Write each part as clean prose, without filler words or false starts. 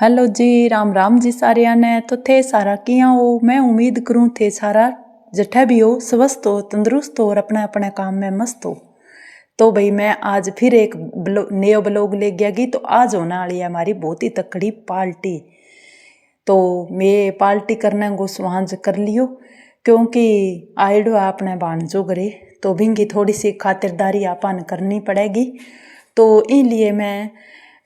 Hello जी, राम राम जी सारिया ने। तो थे सारा किया हो। मैं उम्मीद करूँ थे सारा जठा भी हो, स्वस्थ हो, तंदुरुस्त हो और अपने अपने काम में मस्त हो। तो भाई मैं आज फिर एक नयो ब्लॉग ले गया गई। तो आज होने वाली है हमारी बहुत ही तकड़ी पार्टी। तो मैं पार्टी करने को स्वांज कर लियो क्योंकि आइडो अपने भाणजो घरे, तो भिंगी थोड़ी सी खातिरदारी आपन करनी पड़ेगी। तो इसलिए मैं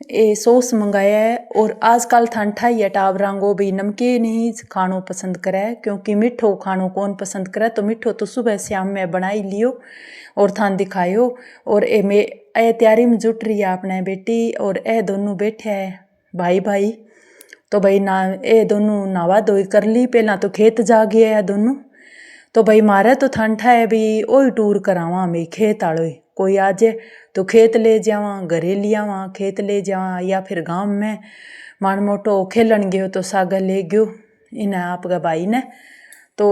ये सॉस मंगाया है। और आजकल थान ठाई है टाबरां को भी नमकीन ही खानो पसंद करे, क्योंकि मिठो खानो कौन पसंद करे। तो मिठो तो सुबह शाम में बनाई लियो और थान दिखायो। और ए तैयारी में जुट रही है अपने बेटी और ए दोनों बैठे है भाई भाई। तो भाई ना ए दोनों नावा धोई कर ली, पहला तो खेत जा गया है दोनों। तो भाई मारे तो ठंडा है भी ओ टूर करावा मैं खेत आलो। कोई आ जाए तो खेत ले जावा, घरे ले आवा खेत ले जावा, या फिर गांव में मान मोटो खेलन गयो तो सागर ले गयो इन्हें आपका भाई ने। तो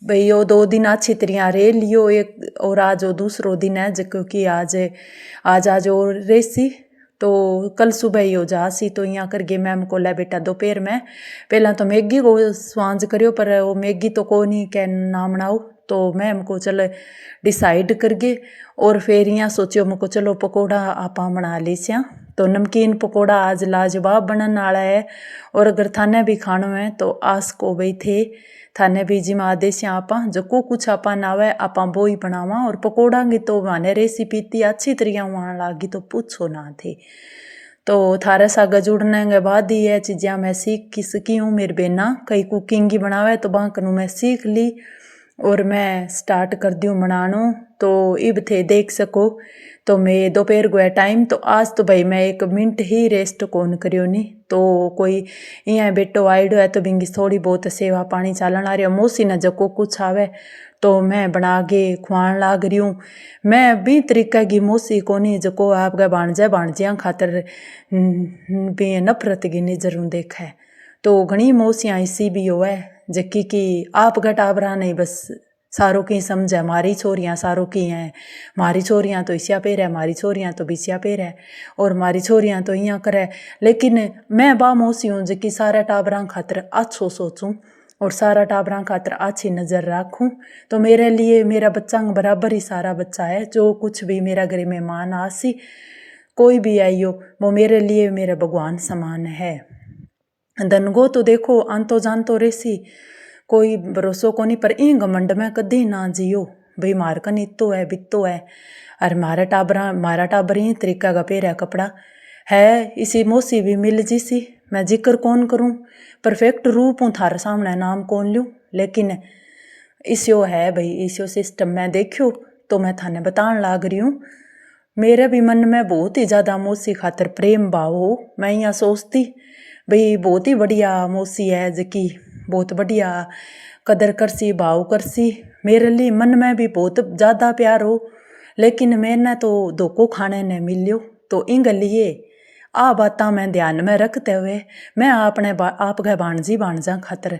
भाई वो 2 दिन अच्छी तरह रे लियो एक, और आज वो दूसरो दिन है क्योंकि आज और रेसी। तो कल सुबह ही हो जासी। तो यहाँ करके मैम को ला बेटा दोपहर में पहला तो मैगी को स्वांज करियो, पर वो मैगी तो को नहीं के नाम बनाओ। तो मैम को चलो डिसाइड करके और फिर यहाँ सोचियो मुझको चलो पकौड़ा आप बना ली स्या। तो नमकीन पकौड़ा आज लाजवाब बनने वाला है। और अगर थाने भी खानो है तो आस को भाई थे थाने भी जिमा आदेश आप जो को कुछ आपा नावे आपा वो ही बनावा। और पकौड़ा की तो माने रेसिपी इतनी अच्छी तरह वहाँ लागी तो पूछो ना थे। तो थारे सागे जुड़ने के बाद ही ये चीज़ें मैं सीख सकी हूँ। मेरी बेना कई कुकिंग की बनावे तो बाकनू मैं सीख ली और मैं स्टार्ट कर दी हूँ बनानो। तो इब थे देख सको। तो मैं दोपहर को है टाइम, तो आज तो भाई मैं 1 मिनट ही रेस्ट कौन करियो नहीं। तो कोई यहाँ बेटो आइडो है तो बिंगी थोड़ी बहुत सेवा पानी चालन आ रही है। मौसी ने जको कुछ आवे तो मैं बना के खुआन लाग रही हूँ। मैं भी तरीका की मौसी को नहीं जको आपका भाणजिया खातर भी नफरत की नजर देखा है। तो घनी मौसियाँ ऐसी भी हो है जकी की आप टाबरा नहीं बस सारों की समझ मारी छोरियाँ सारों की हैं। मारी छोरियाँ तो इसिया पेर है, मारी छोरियाँ तो बिसिया पेर है, और मारी छोरियाँ तो यहाँ करे। लेकिन मैं बा मौसी हूँ जकी सारा टाबरा खातर अच्छो सोचूं और सारा टाबरा खातर अच्छी नज़र रखूँ। तो मेरे लिए मेरा बच्चा बराबर ही सारा बच्चा है। जो कुछ भी मेरा घर मेहमान आसी कोई भी आइयो वो मेरे लिए मेरा भगवान समान है। धनगो तो देखो अंतो जानतो रेसी कोई भरोसो को नहीं, पर इन घमंड में कदी ना जियो भाई मार कन इतो है बितो है। और मारा टाबर ही तरीका का पेरा कपड़ा है। इसी मौसी भी मिल जीसी मैं जिक्र कौन करूँ, परफेक्ट रूप हूँ थारे सामने नाम कौन लूँ। लेकिन इस्यो है भाई इस्यो सिस्टम में देखियो तो मैं थाने बतान लाग रही हूँ। मेरे भी मन में बहुत ही ज़्यादा मौसी खातर प्रेम भाव हो। मैं यहाँ सोचती भाई बहुत ही बढ़िया मौसी है जकी बहुत बढ़िया कदर करसी भाव करसी। मेरे लिए मन में भी बहुत ज़्यादा प्यार हो। लेकिन मैंने तो धोखो खाने ने मिलियो। तो इंग लिए आ बातें मैं ध्यान में रखते हुए मैं आपके भाणजा खातर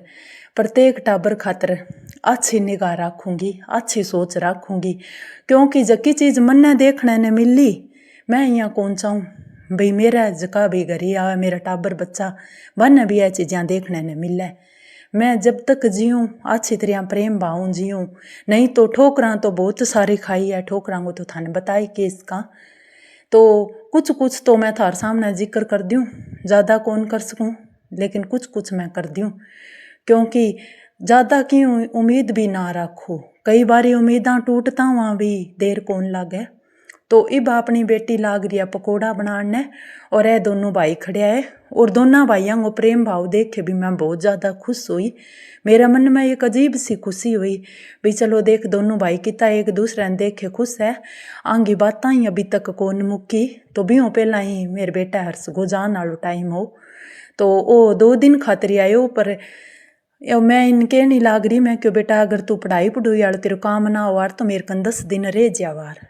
प्रत्येक टाबर खातर अच्छी निगाह रखूँगी, अच्छी सोच रखूँगी। क्योंकि जकी चीज़ मन ने देखने ने मिली मैं यहाँ कौन चाहूँ भाई मेरा जका भी घरी आवे मेरा टाबर बच्चा मन भी यह चीज़ें देखने ने मिले। मैं जब तक जीऊँ अच्छी तरह प्रेम भाव जीऊँ, नहीं तो ठोकरा तो बहुत सारी खाई है। ठोकरा को तो थाने बताई कि इसका तो कुछ तो मैं थार सामने जिक्र कर दूँ, ज़्यादा कौन कर सकूँ लेकिन कुछ मैं कर दूँ। क्योंकि ज़्यादा की उम्मीद भी ना रखो, कई बारी उम्मीदां टूटता वहाँ भी देर कौन लागे। तो इब अपनी बेटी लाग रही है पकौड़ा बनाने और ये दोनों भाई खड़े है। और दोनों भाइयों को प्रेम भाव देख के भी मैं बहुत ज़्यादा खुश हुई। मेरे मन में एक अजीब सी खुशी हुई भी चलो देख दोनों भाई कितना एक दूसरे ने देख के खुश है। आंगी बातें ही अभी तक कौन मुक्की। तो भी हो पहला ही मेरे बेटा हर्ष को जान वालो टाइम हो तो वो 2 दिन खातिर आयो। पर मैं इनके नहीं लाग रही मैं क्यों बेटा अगर तू पढ़ाई पढ़ूई वाल तेरे काम ना हो तो मेरे कन 10 दिन रह जावार।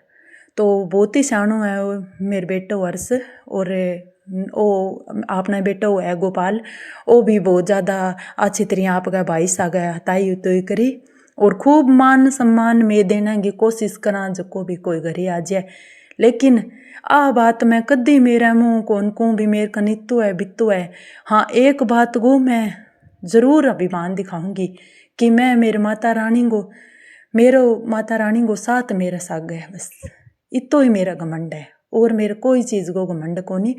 तो बहुत ही सियाणो है मेरे बेटो हर्ष। और ओ अपना बेटा है गोपाल, वो भी बहुत ज़्यादा अच्छी तरह आपका भाई सागा हताई उतोई करी और खूब मान सम्मान में देने की कोशिश करा जो को भी कोई घरे आ जाए। लेकिन आ बात मैं कदी मेरा मुँह कौन कहूँ भी मेरे का नित्तु है बित्तु है। हाँ एक बात को मैं ज़रूर अभिमान दिखाऊंगी कि मैं मेरे माता रानी को साथ मेरा साग है, बस इतो ही मेरा घमंड है और मेरे कोई चीज़ को घमंड को नहीं।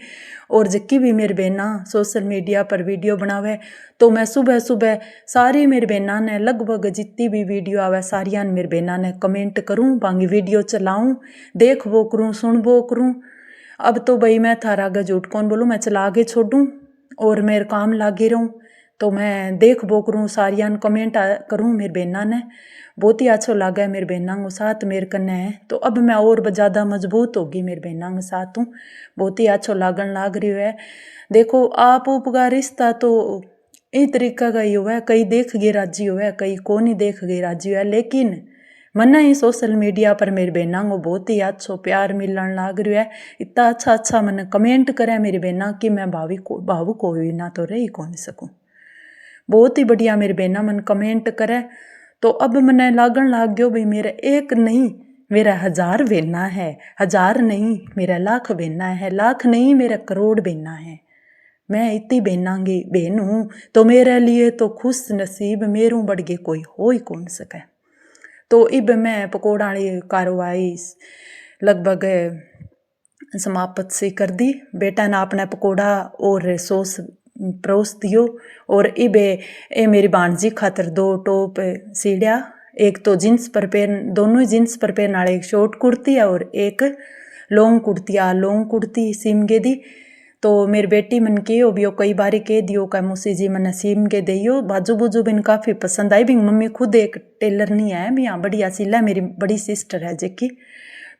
और जबकि भी मेरी बहना सोशल मीडिया पर वीडियो बनावे तो मैं सुबह सुबह सारी मेरी बहना ने लगभग जितनी भी वीडियो आवे सारिया मेरी बहना ने कमेंट करूँ, बांगी वीडियो चलाऊँ, देख वो करूँ, सुन वो करूँ। अब तो भाई मैं थारा आगे झूठ कौन बोलूँ, मैं चला के छोड़ूँ और मेरे काम लागे रहूँ। तो मैं देख वो करूँ, सारिया कमेंट करूँ। मेरी बहना ने बहुत ही अच्छा लगा है, मेरी बहना को साथ मेरे कन्ने है। तो अब मैं और ज़्यादा मजबूत होगी, मेरी बहना के साथ हूँ, बहुत ही अच्छा लागन लाग रही है। देखो आप उपका रिश्ता तो इस तरीका का ही हुआ, कई देख गए राजी हुआ, कई को नहीं देख गए राजी हुआ। लेकिन मना ही सोशल मीडिया पर मेरी बहना को बहुत ही अच्छो प्यार मिलन लाग रही है। इतना अच्छा मैंने कमेंट करे मेरी बहना कि मैं भावुक कोई ना तो रही कौन सकूँ। बहुत ही बढ़िया मेरी बहना मन कमेंट करे। तो अब मैंने लागन लाग गयो भाई मेरा एक नहीं मेरा 1000 बहना है, 1000 नहीं मेरा लाख बहना है, लाख नहीं मेरा करोड़ बहना है। मैं इतनी बहनांगी बहन हूँ तो मेरे लिए तो खुश नसीब मेरू बढ़ गए कोई हो ही कौन सके। तो इब मैं पकौड़ा वाली कार्रवाई लगभग समाप्त सी कर दी। बेटा ने अपना पकौड़ा और सॉस परोस दियो और इबे ए मेरी भांजी खातर 2 टॉप सीढ़िया, एक तो जींस पर पहन, दोनों ही जींस पर पहन वाले, एक शॉर्ट कुर्ती है और एक लॉन्ग कुर्ती सीम के दी। तो मेरी बेटी मन के हो भी कई बार कह दियो का मौसी जी मैंने सीम के दियो, बाजू बुजू बिन काफ़ी पसंद आई भी। मम्मी खुद एक टेलर नहीं है भी, यहाँ बढ़िया सिला, मेरी बड़ी सिस्टर है जेकी।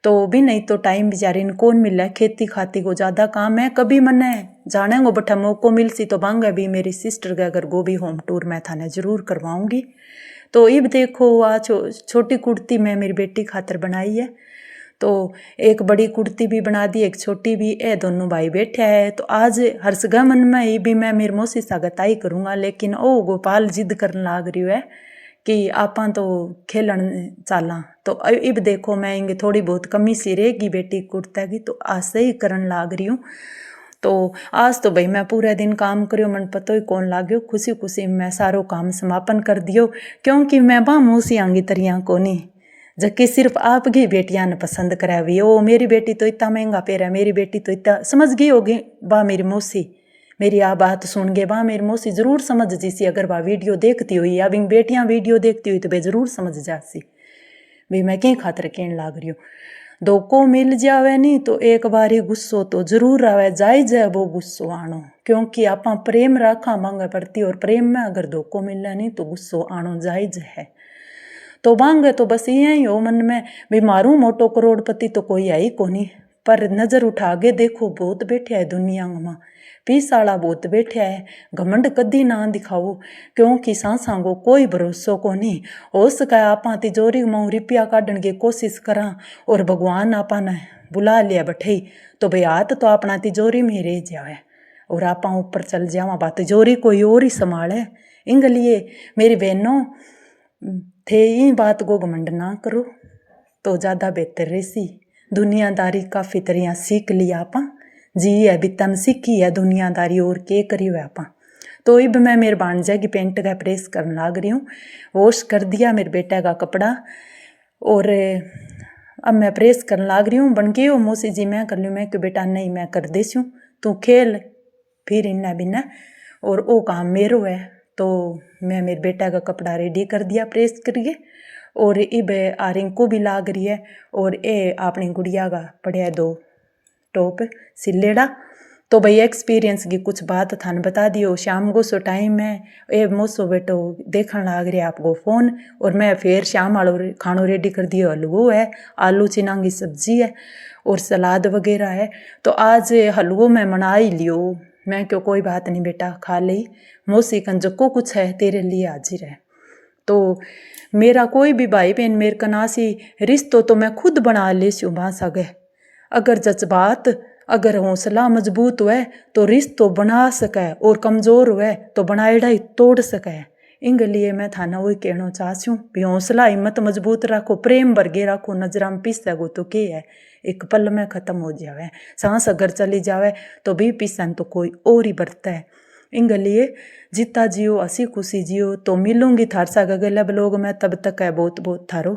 तो भी नहीं तो टाइम बेचारी ने कौन मिला, खेती खाती को ज़्यादा काम है। कभी मैंने जाने को बठा मौको मिल सी तो बांगा भी मेरी सिस्टर के अगर गो भी होम टूर मैं थाने ज़रूर करवाऊँगी। तो इब देखो आ छोटी कुर्ती मैं मेरी बेटी खातर बनाई है। तो एक बड़ी कुर्ती भी बना दी, एक छोटी भी, ए दोनों भाई बैठे है। तो आज हर्षगा मन में ये भी मैं मेरी मौसी सागताई करूँगा, लेकिन ओ गोपाल जिद करने लाग रही है कि आपा तो खेलन चाला। तो इब देखो मैं इंगे थोड़ी बहुत कमी सी रहेगी बेटी कुर्ता की, तो आज से ही करन लाग रही हूँ। तो आज तो भाई मैं पूरा दिन काम करियो, मन पतो ही कौन लाग्यो, खुशी खुशी मैं सारो काम समापन कर दियो। क्योंकि मैं बा मौसी आंगी तरिया को नहीं, जबकि सिर्फ आपकी बेटियां ने पसंद करावी। ओ मेरी बेटी तो इतना महंगा पेरा, मेरी बेटी तो इतना समझ गई होगी बा मेरी मौसी, मेरी आ बात सुन गए बा मेरी मौसी जरूर समझ जीसी। अगर बा वीडियो देखती हुई या बिंग बेटियां वीडियो देखती हुई तो वे जरूर समझ जासी भी मैं कहीं खातर कहन लाग रही हूँ। धोखो मिल जावे नहीं तो एक बारी गुस्सो तो जरूर आवे, जायज है वो गुस्सो आनो, क्योंकि आपा प्रेम रखा मांगे प्रति, और प्रेम में अगर धोखो मिले नहीं तो गुस्सो आनो जायज है। तो मांगे तो बस ये ही हो मन में भी मारूं मोटो करोड़पति तो कोई है ही कोनी। पर नज़र उठा के देखो बहुत बैठा है दुनिया में, पीसाला बहुत बैठा है। घमंड कदी ना दिखाओ, क्योंकि सांसा को कोई भरोसो को नहीं हो सका। आपा तिजोरी में रुपया काटन की कोशिश करा और भगवान आपा ने बुला लिया बैठे तो भाई हाथ तो अपना तिजोरी में ही रह जाए और आपा ऊपर चल जावा, बात तिजोरी कोई और ही संभाले। इंग लिए मेरी बहनों थे ये बात को घमंड ना करो तो ज़्यादा बेहतर रहसी। दुनियादारी काफ़ी तरह सीख लिया आपा, जी है बितन सीखी है दुनियादारी, और के करी हुआ आपा। तो इब मैं मेरे भांजा की पेंट का प्रेस करने लाग रही हूँ। वॉश कर दिया मेरे बेटा का कपड़ा और अब मैं प्रेस करने लाग रही हूँ। बन के हो मौसी जी मैं कर लूँ, मैं कि बेटा नहीं मैं कर देसी हूँ, तू खेल फिर इन्ना बिना, और वो काम मेरो है। तो मैं मेरे बेटा का कपड़ा रेडी कर दिया प्रेस करिए, और इब आ रिंकू भी लाग रही है, और ये अपनी गुड़िया का पड़िया 2 टॉप सिलेड़ा। तो भाई एक्सपीरियंस की कुछ बात थाने बता दियो। शाम को सो टाइम है, ए मोसो बेटो देखने लाग रहे आपको फ़ोन, और मैं फिर शाम वालो खानो रेडी कर दियो। हलवो है, आलू चिना की सब्जी है और सलाद वगैरह है। तो आज हलवो मैं मना ही लियो, मैं क्यों कोई बात नहीं बेटा खा ली, मौसी कन जो कुछ है तेरे लिए हाजिर है। तो मेरा कोई भी भाई बहन मेरे कनासी रिश्तों तो मैं खुद बना ले सूँ बाँस आगे। अगर जज्बात अगर हौसला मजबूत हुए तो रिश्तों बना सके, और कमज़ोर हुए तो बनाएड़ा ही तोड़ सके। इंग लिए मैं थाना वही कहना चाहूँ भी हौसला हिम्मत मजबूत रखो, प्रेम बरगे रखो, नजरा में पीसगो तो के है, एक पल में खत्म हो जावे, सांस अगर चली जावे तो भी पीसन तो कोई और ही बरता है। इंग लिए जीता जियो, हंसी खुशी जियो। तो मिलूंगी थार सा अगले ब्लॉग में, तब तक है बहुत बहुत थारो